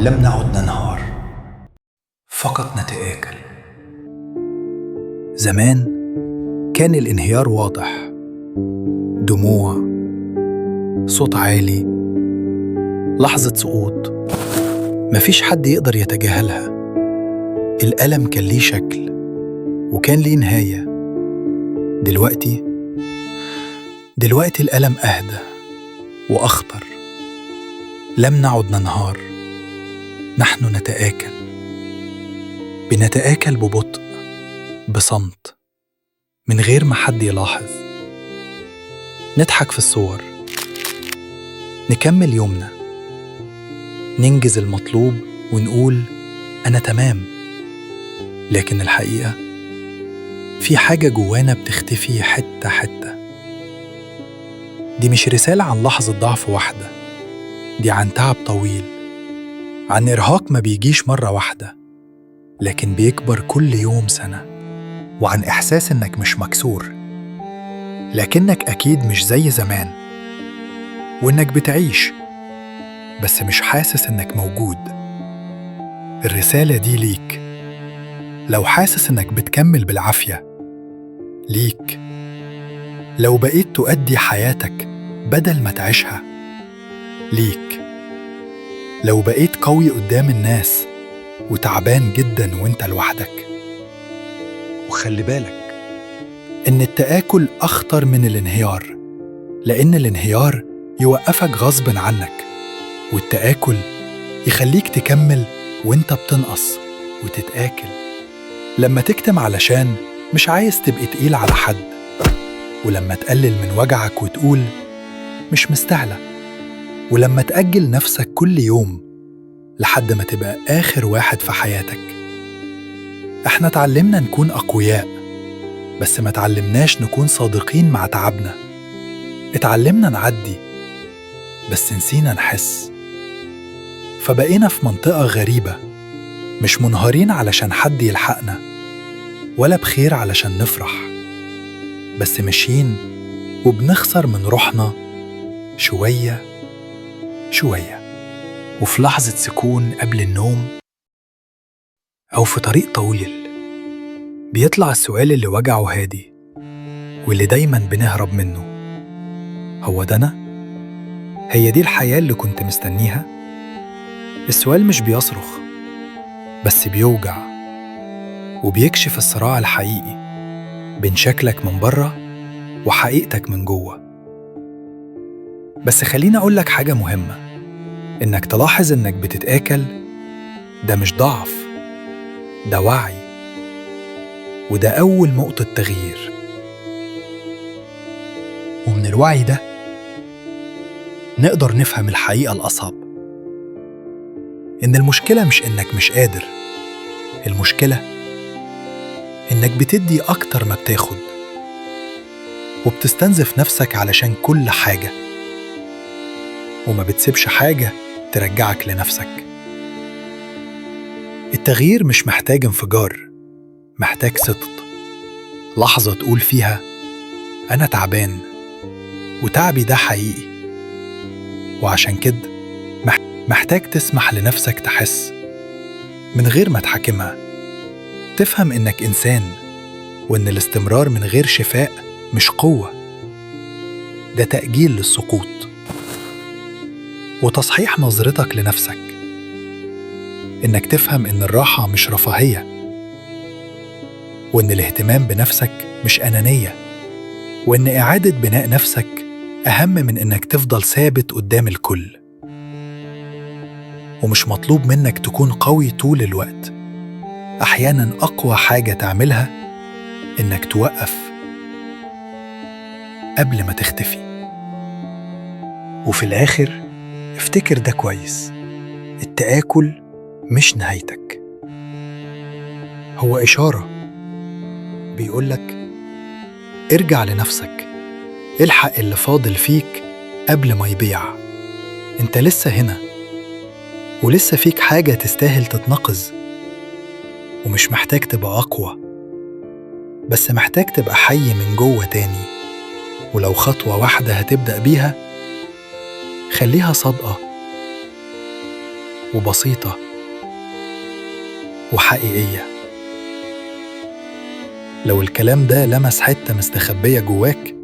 لم نعد ننهار، فقط نتآكل. زمان كان الانهيار واضح، دموع، صوت عالي، لحظة سقوط مفيش حد يقدر يتجاهلها. الألم كان ليه شكل وكان ليه نهاية. دلوقتي الألم أهدى وأخطر. لم نعد ننهار، نحن نتآكل. بنتآكل ببطء، بصمت، من غير ما حد يلاحظ. نضحك في الصور، نكمل يومنا، ننجز المطلوب ونقول أنا تمام. لكن الحقيقة في حاجة جوانا بتختفي حتة حتة. دي مش رسالة عن لحظة ضعف واحدة، دي عن تعب طويل، عن إرهاق ما بيجيش مرة واحدة لكن بيكبر كل يوم سنة، وعن إحساس إنك مش مكسور لكنك أكيد مش زي زمان، وإنك بتعيش بس مش حاسس إنك موجود. الرسالة دي ليك لو حاسس إنك بتكمل بالعافية، ليك لو بقيت تؤدي حياتك بدل ما تعيشها، ليك لو بقيت قوي قدام الناس وتعبان جدا وانت لوحدك. وخلي بالك إن التآكل أخطر من الانهيار، لأن الانهيار يوقفك غصب عنك، والتآكل يخليك تكمل وانت بتنقص وتتآكل. لما تكتم علشان مش عايز تبقى تقيل على حد، ولما تقلل من وجعك وتقول مش مستاهلة، ولما تأجل نفسك كل يوم لحد ما تبقى آخر واحد في حياتك. احنا اتعلمنا نكون أقوياء بس ما اتعلمناش نكون صادقين مع تعبنا. اتعلمنا نعدي بس نسينا نحس. فبقينا في منطقة غريبة، مش منهارين علشان حد يلحقنا ولا بخير علشان نفرح، بس ماشيين وبنخسر من روحنا شوية شوية. وفي لحظة سكون قبل النوم أو في طريق طويل بيطلع السؤال اللي وجعه هادي واللي دايما بنهرب منه: هو ده أنا؟ هي دي الحياة اللي كنت مستنيها؟ السؤال مش بيصرخ بس بيوجع، وبيكشف الصراع الحقيقي بين شكلك من بره وحقيقتك من جوه. بس خليني أقولك حاجة مهمة: إنك تلاحظ إنك بتتآكل ده مش ضعف، ده وعي، وده أول نقطة تغيير. ومن الوعي ده نقدر نفهم الحقيقة الأصعب، إن المشكلة مش إنك مش قادر، المشكلة إنك بتدي أكتر ما بتاخد، وبتستنزف نفسك علشان كل حاجة، وما بتسيبش حاجة ترجعك لنفسك. التغيير مش محتاج انفجار، محتاج صدق، لحظة تقول فيها أنا تعبان وتعبي ده حقيقي. وعشان كده محتاج تسمح لنفسك تحس من غير ما تحاكمها، تفهم إنك إنسان، وإن الاستمرار من غير شفاء مش قوة، ده تأجيل للسقوط. وتصحيح نظرتك لنفسك، إنك تفهم إن الراحة مش رفاهية، وإن الاهتمام بنفسك مش أنانية، وإن إعادة بناء نفسك أهم من إنك تفضل ثابت قدام الكل. ومش مطلوب منك تكون قوي طول الوقت، أحياناً أقوى حاجة تعملها إنك توقف قبل ما تختفي. وفي الآخر افتكر ده كويس: التآكل مش نهايتك، هو إشارة بيقولك ارجع لنفسك، الحق اللي فاضل فيك قبل ما يضيع. انت لسه هنا، ولسه فيك حاجة تستاهل تتنقذ، ومش محتاج تبقى أقوى، بس محتاج تبقى حي من جوه تاني. ولو خطوة واحدة هتبدأ بيها خليها صادقة، وبسيطة وحقيقية. لو الكلام ده لمس حتة مستخبية جواك،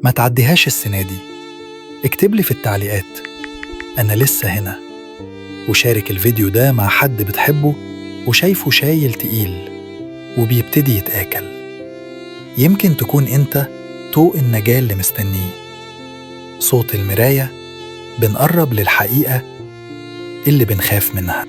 ما تعديهاش السنة دي. اكتب لي في التعليقات أنا لسه هنا، وشارك الفيديو ده مع حد بتحبه وشايفه شايل تقيل وبيبتدي يتآكل. يمكن تكون أنت طوق النجاة اللي مستنيه، صوت المراية بنقرب للحقيقة اللي بنخاف منها.